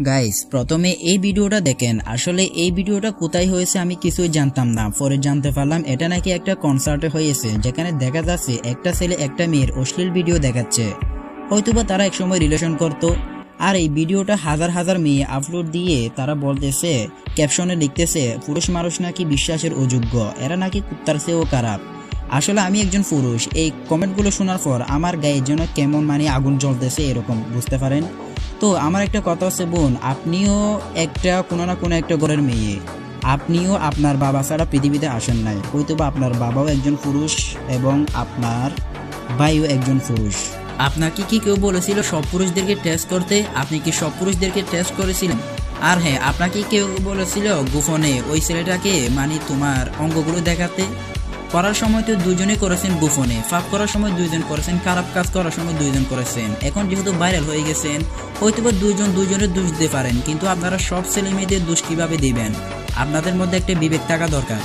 Guys প্রথমে এই ভিডিওটা দেখেন। আসলে এই ভিডিওটা কোথায় হয়েছে আমি কিছুই জানতাম না, পরে জানতে পারলাম এটা নাকি একটা কনসার্টে হয়েছে, যেখানে দেখা যাচ্ছে একটা ছেলে একটা মেয়ের অশ্লীল ভিডিও দেখাচ্ছে। হয়তোবা তারা একসময় রিলেশন করতো। আর এই ভিডিওটা হাজার হাজার মেয়ে আপলোড দিয়ে তারা বলতেছে, ক্যাপশনে লিখতেছে, পুরুষ মানুষ নাকি বিশ্বাসের অযোগ্য, এরা নাকি কুত্তার চেয়েও খারাপ। আসলে আমি একজন পুরুষ, এই কমেন্টগুলো শোনার পর আমার গায়ের জন্য কেমন আগুন জ্বলতেছে এরকম বুঝতে পারেন। তো আমার একটা কথা হচ্ছে, বোন আপনিও একটা কোনো না কোনো একটা ঘরের মেয়ে, আপনিও আপনার বাবা ছাড়া পৃথিবীতে আসেন নাই, হয়তোবা আপনার বাবাও একজন পুরুষ এবং আপনার ভাইও একজন পুরুষ। আপনাকে কি কেউ বলেছিল সব পুরুষদেরকে টেস্ট করতে? আপনি কি সব পুরুষদেরকে টেস্ট করেছিলেন? আর হ্যাঁ, আপনাকে কেউ বলেছিল গোপনে ওই ছেলেটাকে তোমার অঙ্গগুলো দেখাতে? করার সময় তো দুজনে করেছেন গোপনে, পাপ করার সময় দুইজন করেছেন, খারাপ কাজ করার সময় দুইজন করেছেন। এখন যেহেতু ভাইরাল হয়ে গেছেন, হয়তোবা দুইজনের দোষ দিতে পারেন, কিন্তু আপনারা সব ছেলে মেয়েদের দোষ কিভাবে দিবেন? আপনাদের মধ্যে একটা বিবেক থাকা দরকার।